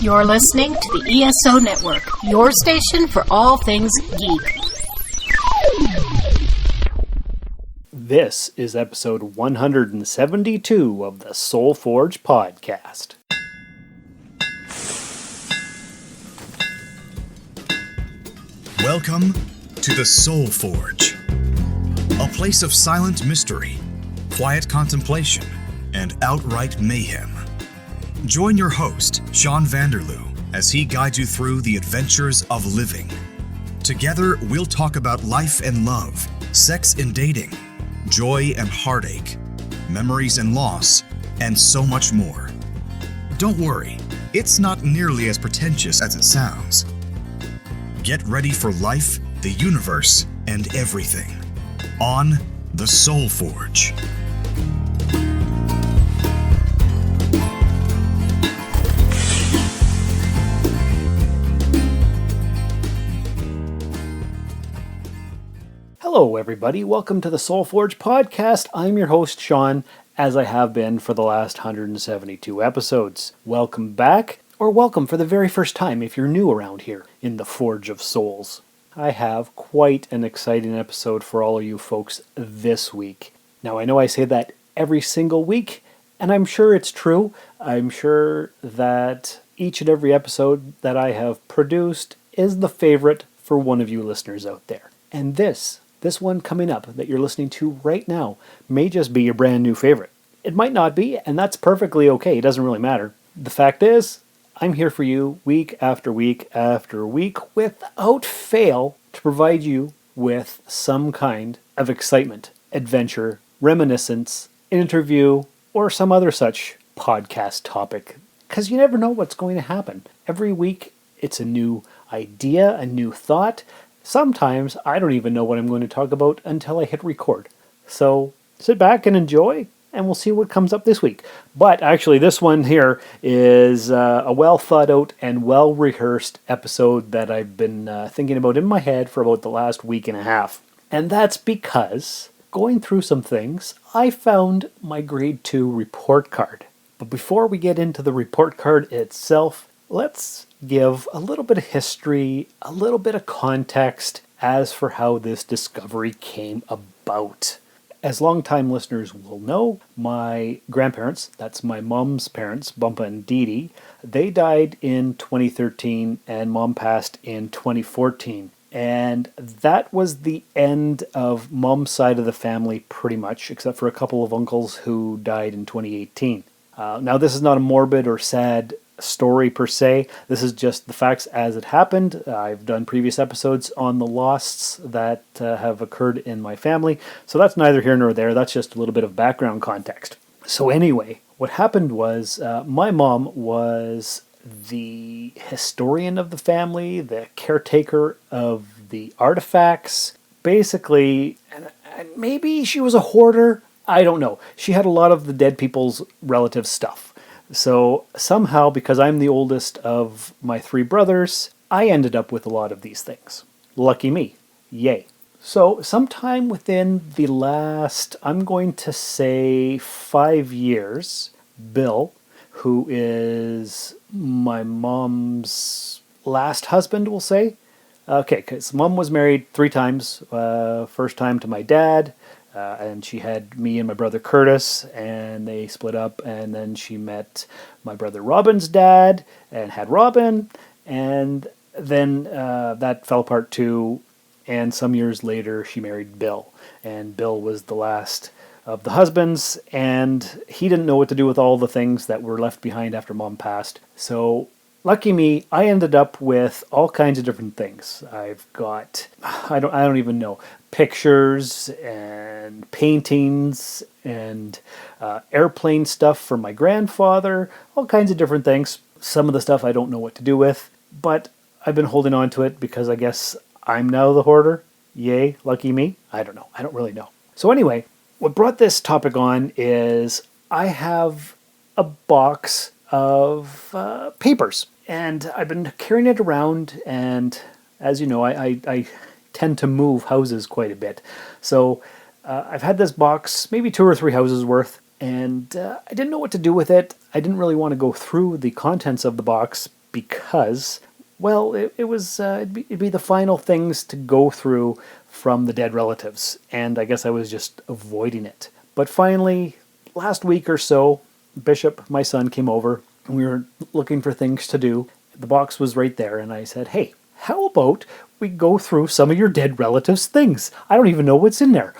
You're listening to the ESO Network, your station for all things geek. This is episode 172 of the Soul Forge podcast. Welcome to the Soul Forge, a place of silent mystery, quiet contemplation, and outright mayhem. Join your host, Sean Vanderloo, as he guides you through the adventures of living. Together, we'll talk about life and love, sex and dating, joy and heartache, memories and loss, and so much more. Don't worry, it's not nearly as pretentious as it sounds. Get ready for life, the universe, and everything on the Soul Forge. Hello, everybody. Welcome to the Soul Forge podcast. I'm your host, Sean, as I have been for the last 172 episodes. Welcome back, or welcome for the very first time if you're new around here in the Forge of Souls. I have quite an exciting episode for all of you folks this week. Now, I know I say that every single week, and I'm sure it's true. I'm sure that each and every episode that I have produced is the favorite for one of you listeners out there. And this one coming up that you're listening to right now may just be your brand new favorite. It might not be, and that's perfectly okay. It doesn't really matter. The fact is, I'm here for you week after week after week without fail to provide you with some kind of excitement, adventure, reminiscence, interview, or some other such podcast topic. Because you never know what's going to happen. Every week, it's a new idea, a new thought. Sometimes I don't even know what I'm going to talk about until I hit record. So sit back and enjoy, and we'll see what comes up this week. But actually, this one here is a well thought out and well rehearsed episode that I've been thinking about in my head for about the last week and a half. And that's because, going through some things, I found my grade 2 report card. But before we get into the report card itself, let's give a little bit of history, a little bit of context as for how this discovery came about. As longtime listeners will know, my grandparents, that's my mom's parents, Bumpa and Dee Dee, they died in 2013 and Mom passed in 2014. And that was the end of Mom's side of the family pretty much, except for a couple of uncles who died in 2018. Now, this is not a morbid or sad story per se. This is just the facts as it happened. I've done previous episodes on the losts that have occurred in my family, so that's neither here nor there. That's just a little bit of background context. So anyway, what happened was my mom was the historian of the family, the caretaker of the artifacts. Basically, and maybe she was a hoarder. I don't know. She had a lot of the dead people's relative stuff. So somehow, because I'm the oldest of my 3 brothers, I ended up with a lot of these things. Lucky me. Yay. So sometime within the last, I'm going to say 5 years, Bill, who is my mom's last husband, we'll say. Okay, because Mom was married 3 times. First time to my dad. And she had me and my brother Curtis, and they split up, and then she met my brother Robin's dad, and had Robin, and then that fell apart too, and some years later she married Bill, and Bill was the last of the husbands, and he didn't know what to do with all the things that were left behind after Mom passed, so lucky me, I ended up with all kinds of different things. I've got, I don't even know, pictures and paintings and airplane stuff from my grandfather, all kinds of different things. Some of the stuff I don't know what to do with, but I've been holding on to it because I guess I'm now the hoarder. Yay, lucky me. I don't know. I don't really know. So anyway, what brought this topic on is I have a box of papers. And I've been carrying it around, and as you know, I tend to move houses quite a bit. So I've had this box, maybe 2 or 3 houses worth, and I didn't know what to do with it. I didn't really want to go through the contents of the box because, well, it'd be the final things to go through from the dead relatives, and I guess I was just avoiding it. But finally, last week or so, Bishop, my son, came over, and we were looking for things to do. The box was right there, and I said, hey, how about we go through some of your dead relatives' things? I don't even know what's in there.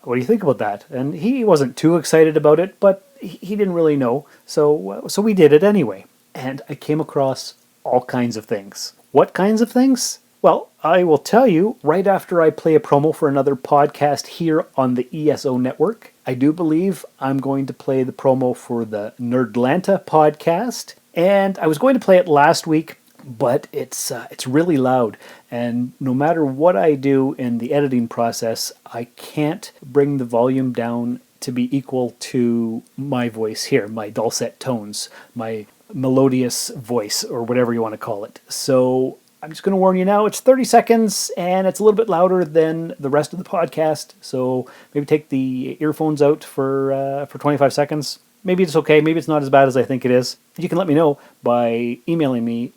What do you think about that? And he wasn't too excited about it, but he didn't really know, so we did it anyway. And I came across all kinds of things. What kinds of things? Well, I will tell you right after I play a promo for another podcast here on the ESO network. I do believe I'm going to play the promo for the Nerdlanta podcast, and I was going to play it last week, but it's really loud, and no matter what I do in the editing process, I can't bring the volume down to be equal to my voice here, my dulcet tones, my melodious voice, or whatever you want to call it. So I'm just going to warn you now, it's 30 seconds, and it's a little bit louder than the rest of the podcast, so maybe take the earphones out for 25 seconds. Maybe it's okay, maybe it's not as bad as I think it is. You can let me know by emailing me,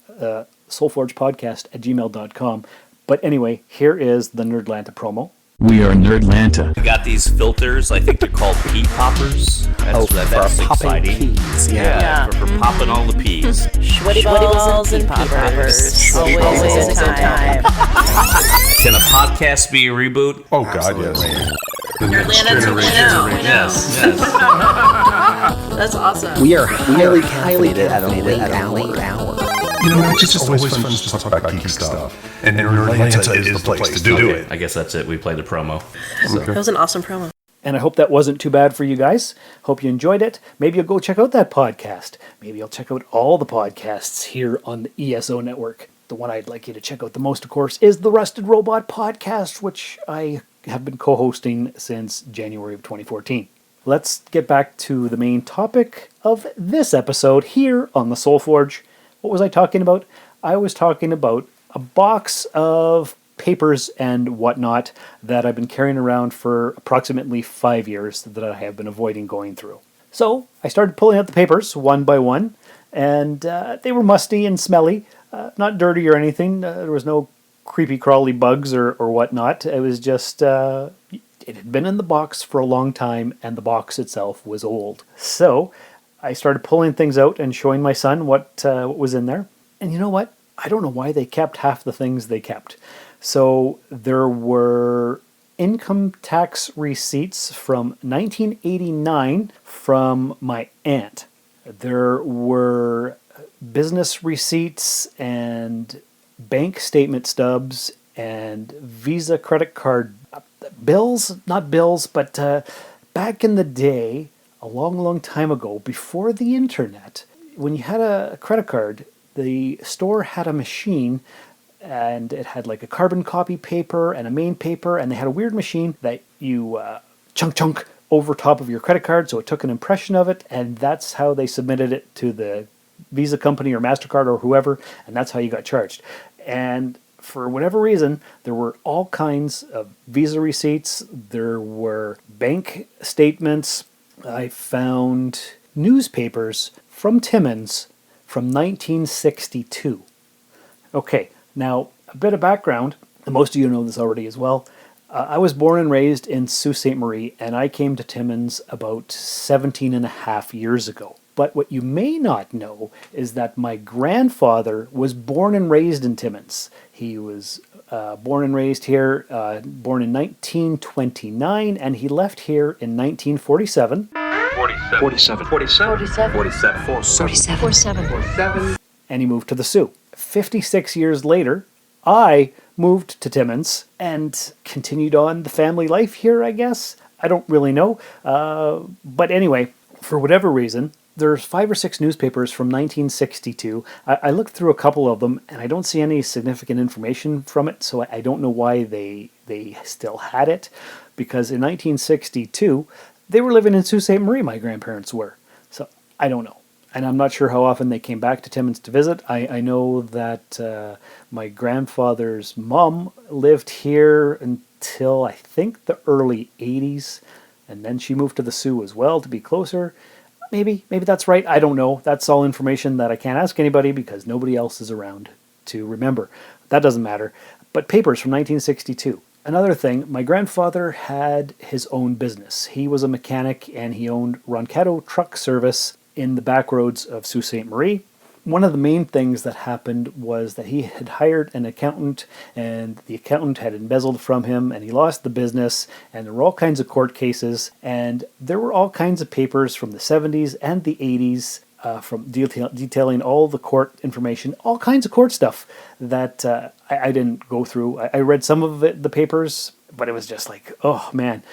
soulforgepodcast@gmail.com. But anyway, here is the Nerdlanta promo. We are Nerdlanta. We got these filters, I think they're called pea poppers. That's exciting. Peas. Yeah. For popping all the peas. Sweaty balls and pea poppers. Always a good time. Can a podcast be a reboot? Oh, God, yes. Nerdlanta 2.0. Yes. That's awesome. We are highly caffeinated at a late hour. You know, it's just always fun to talk about geeky stuff. And Nerdlanta is the place to do it. I guess that's it. We played the promo. That was an awesome promo. And I hope that wasn't too bad for you guys. Hope you enjoyed it. Maybe you'll go check out that podcast. Maybe you'll check out all the podcasts here on the ESO network. The one I'd like you to check out the most, of course, is the Rusted Robot podcast, which I have been co-hosting since January of 2014. Let's get back to the main topic of this episode here on the Soul Forge. What was I talking about? I was talking about a box of papers and whatnot that I've been carrying around for approximately 5 years that I have been avoiding going through. So I started pulling out the papers one by one, and they were musty and smelly, not dirty or anything. There was no creepy crawly bugs or whatnot. It was just, it had been in the box for a long time, and the box itself was old. So I started pulling things out and showing my son what was in there. And you know what? I don't know why they kept half the things they kept. So there were income tax receipts from 1989 from my aunt. There were business receipts and bank statement stubs and Visa credit card bills, not bills, but back in the day, a long, long time ago, before the internet, when you had a credit card, the store had a machine, and it had like a carbon copy paper and a main paper, and they had a weird machine that you chunk over top of your credit card, so it took an impression of it, and that's how they submitted it to the Visa company or MasterCard or whoever, and that's how you got charged. And for whatever reason, there were all kinds of Visa receipts, there were bank statements. I found newspapers from Timmins from 1962. Okay, now a bit of background, and most of you know this already as well. I was born and raised in Sault Ste. Marie, and I came to Timmins about 17 and a half years ago. But what you may not know is that my grandfather was born and raised in Timmins. He was born and raised here, born in 1929, and he left here in 1947. 47. And he moved to the Sioux. 56 years later, I moved to Timmins and continued on the family life here, I guess. I don't really know. But anyway, for whatever reason, there's 5 or 6 newspapers from 1962. I looked through a couple of them, and I don't see any significant information from it, so I don't know why they still had it. Because in 1962, they were living in Sault Ste. Marie, my grandparents were. So I don't know. And I'm not sure how often they came back to Timmins to visit. I know that my grandfather's mom lived here until I think the early 80s. And then she moved to the Sioux as well to be closer. Maybe that's right. I don't know. That's all information that I can't ask anybody because nobody else is around to remember. That doesn't matter. But papers from 1962. Another thing, my grandfather had his own business. He was a mechanic and he owned Roncato Truck Service in the back roads of Sault Ste. Marie. One of the main things that happened was that he had hired an accountant and the accountant had embezzled from him and he lost the business, and there were all kinds of court cases, and there were all kinds of papers from the 70s and the 80s from detailing all the court information, all kinds of court stuff that I didn't go through. I read some of the papers, but it was just like, oh man,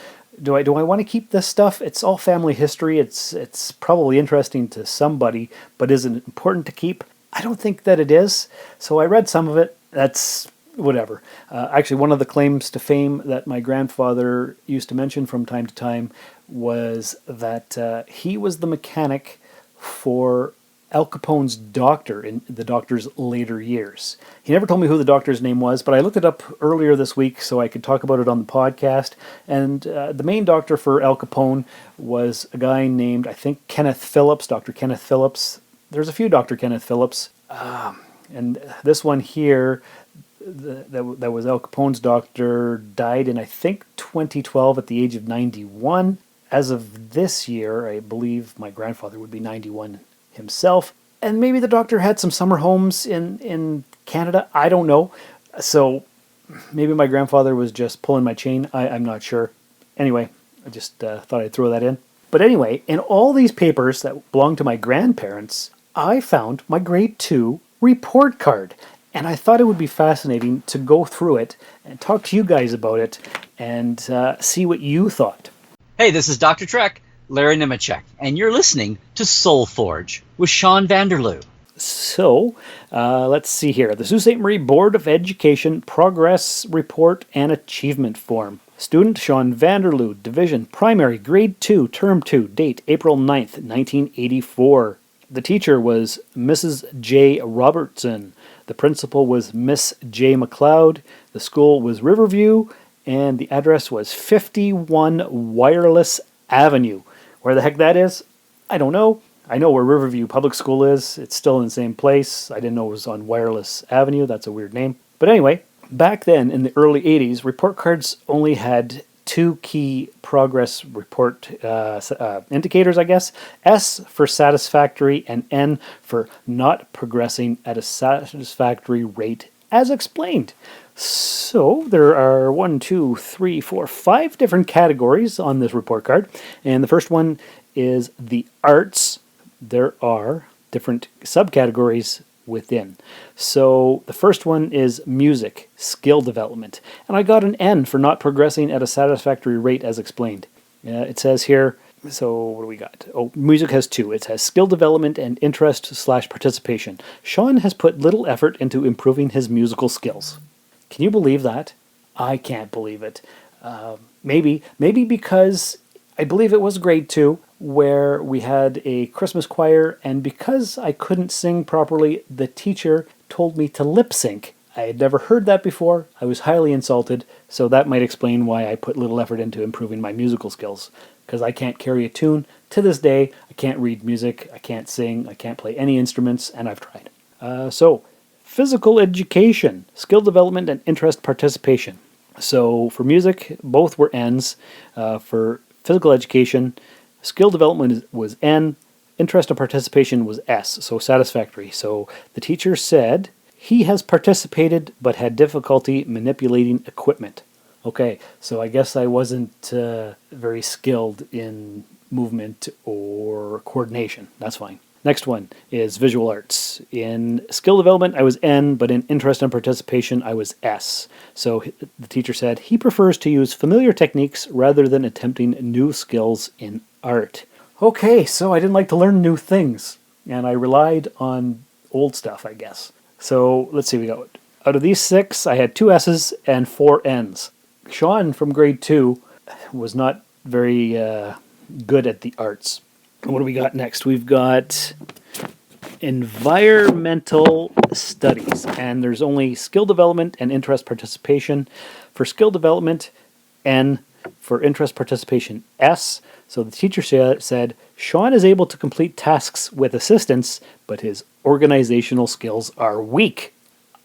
do I want to keep this stuff? It's all family history. It's probably interesting to somebody, but is it important to keep? I don't think that it is. So I read some of it. That's whatever. Actually, one of the claims to fame that my grandfather used to mention from time to time was that he was the mechanic for Al Capone's doctor in the doctor's later years. He never told me who the doctor's name was, but I looked it up earlier this week so I could talk about it on the podcast. And the main doctor for Al Capone was a guy named, I think, Kenneth Phillips, Dr. Kenneth Phillips. There's a few Dr. Kenneth Phillips. And this one here, that was Al Capone's doctor, died in, I think, 2012 at the age of 91. As of this year, I believe my grandfather would be 91 himself, and maybe the doctor had some summer homes in Canada. I don't know. So maybe my grandfather was just pulling my chain. I'm not sure. Anyway, I just thought I'd throw that in. But anyway, in all these papers that belong to my grandparents, I found my grade 2 report card. And I thought it would be fascinating to go through it and talk to you guys about it and see what you thought. Hey, this is Dr. Trek, Larry Nemechek, and you're listening to Soul Forge with Sean Vanderloo. So, let's see here. The Sault Ste. Marie Board of Education Progress Report and Achievement Form. Student Sean Vanderloo, Division Primary, Grade 2, Term 2, date April 9th, 1984. The teacher was Mrs. J. Robertson. The principal was Miss J. McLeod. The school was Riverview, and the address was 51 Wireless Avenue. Where the heck that is, I don't know. I know where Riverview Public School is. It's still in the same place. I didn't know it was on Wireless Avenue. That's a weird name. But anyway, back then in the early 80s, report cards only had two key progress report indicators, I guess. S for satisfactory and N for not progressing at a satisfactory rate as explained. So there are 5 different categories on this report card. And the first one is the arts. There are different subcategories within. So the first one is music, skill development. And I got an N for not progressing at a satisfactory rate as explained. It says here, so what do we got? Oh, music has 2. It has skill development and interest/participation. Sean has put little effort into improving his musical skills. Can you believe that? I can't believe it. Maybe because I believe it was grade 2 where we had a Christmas choir, and because I couldn't sing properly, the teacher told me to lip sync. I had never heard that before. I was highly insulted, so that might explain why I put little effort into improving my musical skills. Because I can't carry a tune. To this day, I can't read music, I can't sing, I can't play any instruments, and I've tried. So, physical education, skill development, and interest participation. So for music, both were N's. For physical education, skill development was N, interest and participation was S, so satisfactory. So the teacher said he has participated but had difficulty manipulating equipment. Okay, so I guess I wasn't very skilled in movement or coordination. That's fine. Next one is visual arts. In skill development, I was N, but in interest and participation, I was S. So the teacher said he prefers to use familiar techniques rather than attempting new skills in art. Okay, so I didn't like to learn new things, and I relied on old stuff, I guess. So let's see, we got out of these 6, I had 2 S's and 4 N's. Sean from grade 2 was not very good at the arts. What do we got next? We've got environmental studies, and there's only skill development and interest participation. For skill development, N. For interest participation, S. So the teacher said, Sean is able to complete tasks with assistance, but his organizational skills are weak.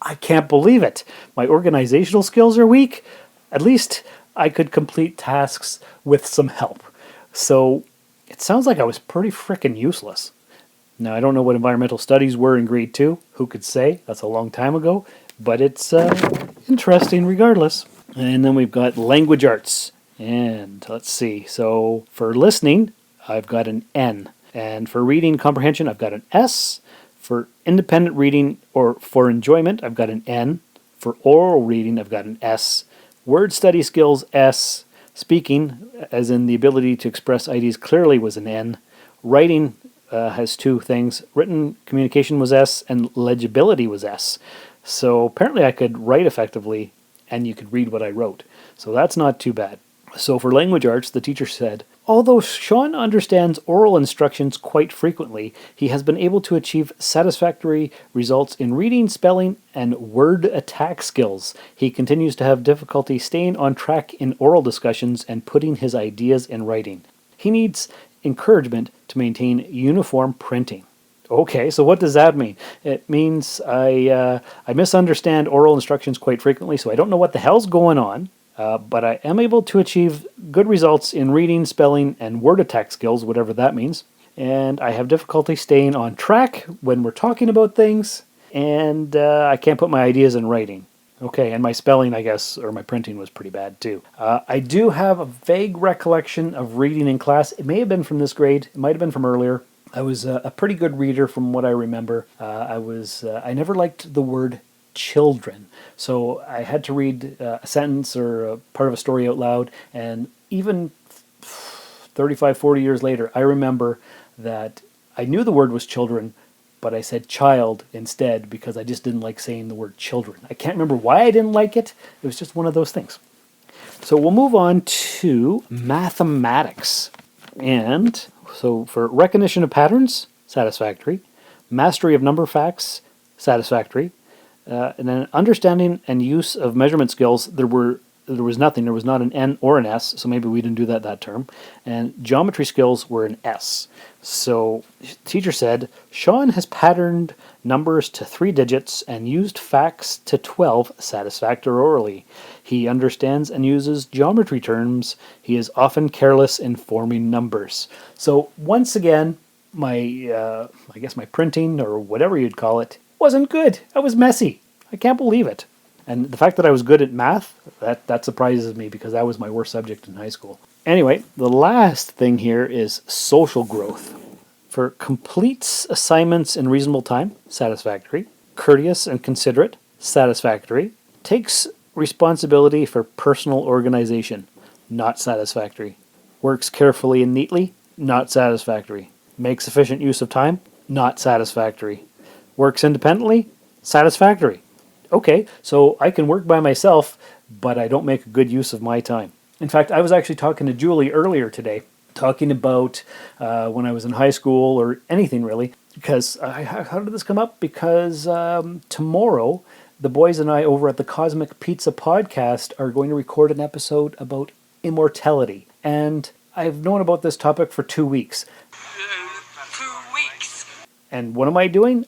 I can't believe it. My organizational skills are weak? At least I could complete tasks with some help. So it sounds like I was pretty frickin' useless. Now, I don't know what environmental studies were in grade 2. Who could say? That's a long time ago. But it's interesting regardless. And then we've got language arts. And let's see. So for listening, I've got an N. And for reading comprehension, I've got an S. For independent reading or for enjoyment, I've got an N. For oral reading, I've got an S. Word study skills, S. Speaking, as in the ability to express ideas clearly, was an N. Writing has 2 things. Written communication was S, and legibility was S. So apparently I could write effectively, and you could read what I wrote. So that's not too bad. So for language arts, the teacher said, although Sean understands oral instructions quite frequently, he has been able to achieve satisfactory results in reading, spelling, and word attack skills. He continues to have difficulty staying on track in oral discussions and putting his ideas in writing. He needs encouragement to maintain uniform printing. Okay, so what does that mean? It means I misunderstand oral instructions quite frequently, so I don't know what the hell's going on. But I am able to achieve good results in reading, spelling, and word attack skills, whatever that means. And I have difficulty staying on track when we're talking about things, and I can't put my ideas in writing. Okay, and my spelling, I guess, or my printing was pretty bad too. I do have a vague recollection of reading in class. It may have been from this grade. It might have been from earlier. I was a pretty good reader from what I remember. I never liked the word children. So I had to read a sentence or a part of a story out loud, and even 35, 40 years later, I remember that I knew the word was children, but I said child instead because I just didn't like saying the word children. I can't remember why I didn't like it. It was just one of those things. So we'll move on to mathematics. And so for recognition of patterns, satisfactory. Mastery of number facts, satisfactory. And then understanding and use of measurement skills, there was nothing. There was not an N or an S, so maybe we didn't do that term. And geometry skills were an S. So the teacher said, Sean has patterned numbers to 3 digits and used facts to 12 satisfactorily. He understands and uses geometry terms. He is often careless in forming numbers. So once again, my printing, or whatever you'd call it, wasn't good. I was messy. I can't believe it. And the fact that I was good at math, that surprises me because that was my worst subject in high school. Anyway, the last thing here is social growth. For completes assignments in reasonable time, satisfactory. Courteous and considerate, satisfactory. Takes responsibility for personal organization, not satisfactory. Works carefully and neatly, not satisfactory. Makes efficient use of time, not satisfactory. Works independently, satisfactory. Okay, so I can work by myself, but I don't make a good use of my time. In fact, I was actually talking to Julie earlier today, talking about when I was in high school or anything really, because how did this come up? Because tomorrow, the boys and I over at the Cosmic Pizza podcast are going to record an episode about immortality. And I've known about this topic for 2 weeks. 2 weeks! And what am I doing?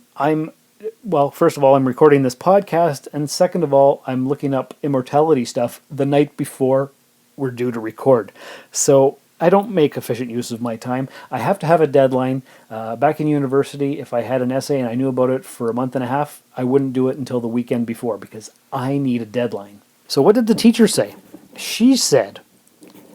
First of all, I'm recording this podcast, and second of all, I'm looking up immortality stuff the night before we're due to record. So I don't make efficient use of my time. I have to have a deadline. Back in university, if I had an essay and I knew about it for a month and a half, I wouldn't do it until the weekend before because I need a deadline. So what did the teacher say? She said,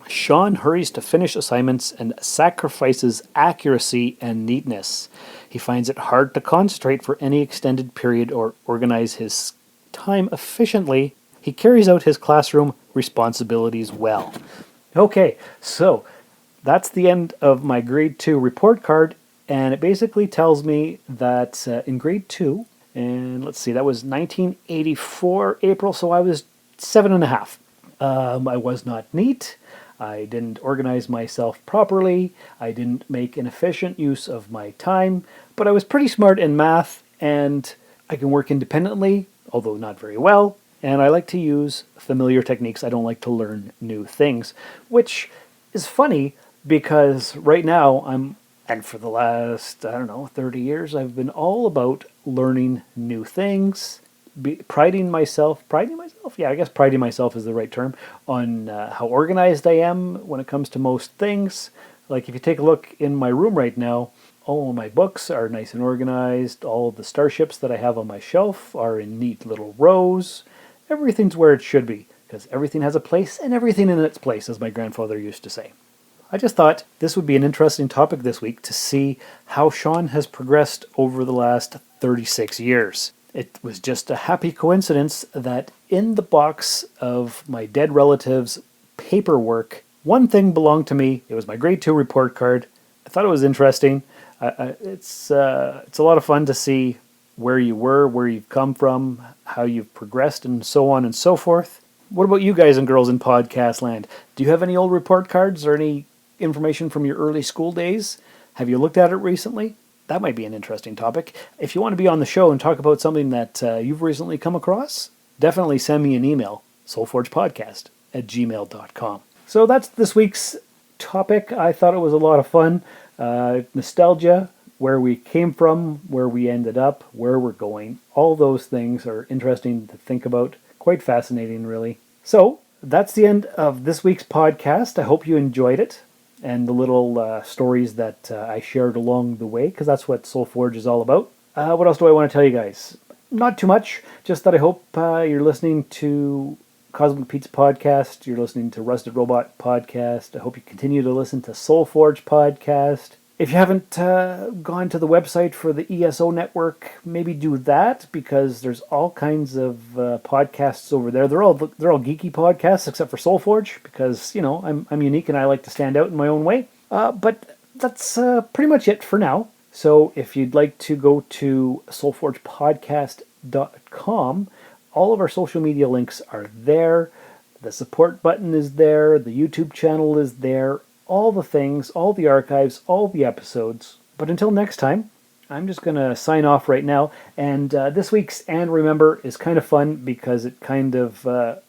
Sean hurries to finish assignments and sacrifices accuracy and neatness. He finds it hard to concentrate for any extended period or organize his time efficiently. He carries out his classroom responsibilities well. Okay, so that's the end of my grade 2 report card, and it basically tells me that in grade 2, and let's see, that was 1984 April, so I was 7.5. I was not neat. I didn't organize myself properly. I didn't make an efficient use of my time, but I was pretty smart in math, and I can work independently, although not very well, and I like to use familiar techniques. I don't like to learn new things, which is funny because right now and for the last, 30 years, I've been all about learning new things, priding myself, yeah, I guess priding myself is the right term, on how organized I am when it comes to most things. Like if you take a look in my room right now, all of my books are nice and organized. All of the starships that I have on my shelf are in neat little rows. Everything's where it should be, because everything has a place and everything in its place, as my grandfather used to say. I just thought this would be an interesting topic this week to see how Sean has progressed over the last 36 years. It was just a happy coincidence that in the box of my dead relative's paperwork, one thing belonged to me. It was my grade 2 report card. I thought it was interesting. It's a lot of fun to see where you were, where you've come from, how you've progressed, and so on and so forth. What about you guys and girls in podcast land? Do you have any old report cards or any information from your early school days? Have you looked at it recently? That might be an interesting topic. If you want to be on the show and talk about something that you've recently come across, definitely send me an email, soulforgepodcast@gmail.com. So that's this week's topic. I thought it was a lot of fun. Nostalgia, where we came from, where we ended up, where we're going. All those things are interesting to think about. Quite fascinating, really. So that's the end of this week's podcast. I hope you enjoyed it and the little stories that I shared along the way, because that's what Soul Forge is all about. What else do I want to tell you guys? Not too much, just that I hope you're listening to Cosmic Pizza Podcast, you're listening to Rusted Robot Podcast. I hope you continue to listen to Soul Forge Podcast. If you haven't gone to the website for the ESO network, maybe do that, because there's all kinds of podcasts over there. They're all geeky podcasts except for Soul Forge, because I'm unique and I like to stand out in my own way. But that's pretty much it for now. So if you'd like to go to soulforgepodcast.com, all of our social media links are there. The support button is there. The YouTube channel is there. All the things, all the archives, all the episodes. But until next time, I'm just going to sign off right now. And this week's And Remember is kind of fun because it kind of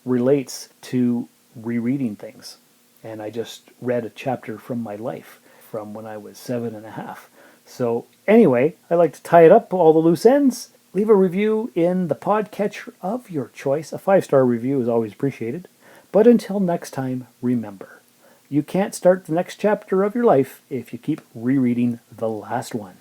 relates to rereading things. And I just read a chapter from my life from when I was 7.5. So anyway, I like to tie it up, all the loose ends. Leave a review in the podcatcher of your choice. A 5-star review is always appreciated. But until next time, remember, you can't start the next chapter of your life if you keep rereading the last one.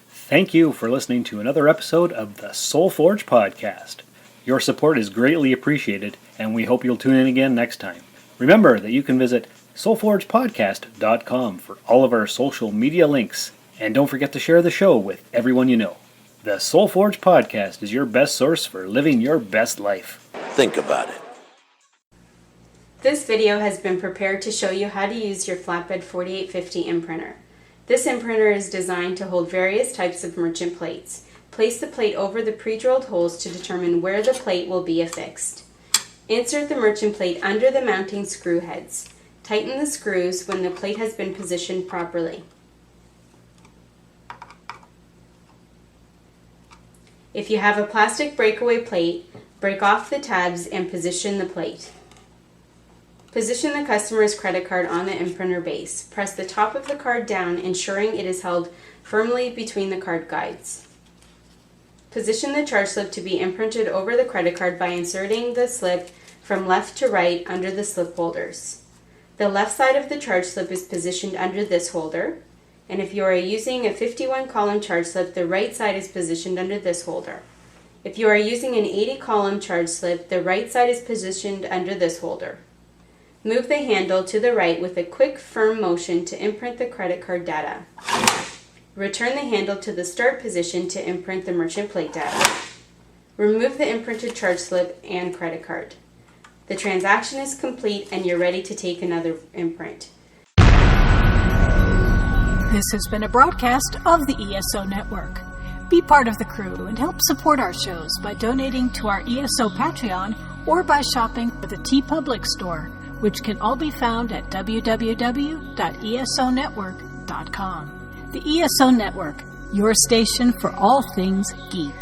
Thank you for listening to another episode of the Soul Forge Podcast. Your support is greatly appreciated, and we hope you'll tune in again next time. Remember that you can visit soulforgepodcast.com for all of our social media links, and don't forget to share the show with everyone you know. The Soul Forge Podcast is your best source for living your best life. Think about it. This video has been prepared to show you how to use your flatbed 4850 imprinter. This imprinter is designed to hold various types of merchant plates. Place the plate over the pre-drilled holes to determine where the plate will be affixed. Insert the merchant plate under the mounting screw heads. Tighten the screws when the plate has been positioned properly. If you have a plastic breakaway plate, break off the tabs and position the plate. Position the customer's credit card on the imprinter base. Press the top of the card down, ensuring it is held firmly between the card guides. Position the charge slip to be imprinted over the credit card by inserting the slip from left to right under the slip holders. The left side of the charge slip is positioned under this holder, and if you are using a 51-column charge slip, the right side is positioned under this holder. If you are using an 80-column charge slip, the right side is positioned under this holder. Move the handle to the right with a quick, firm motion to imprint the credit card data. Return the handle to the start position to imprint the merchant plate data. Remove the imprinted charge slip and credit card. The transaction is complete and you're ready to take another imprint. This has been a broadcast of the ESO Network. Be part of the crew and help support our shows by donating to our ESO Patreon or by shopping at the TeePublic store, which can all be found at www.esonetwork.com. The ESO Network, your station for all things geek.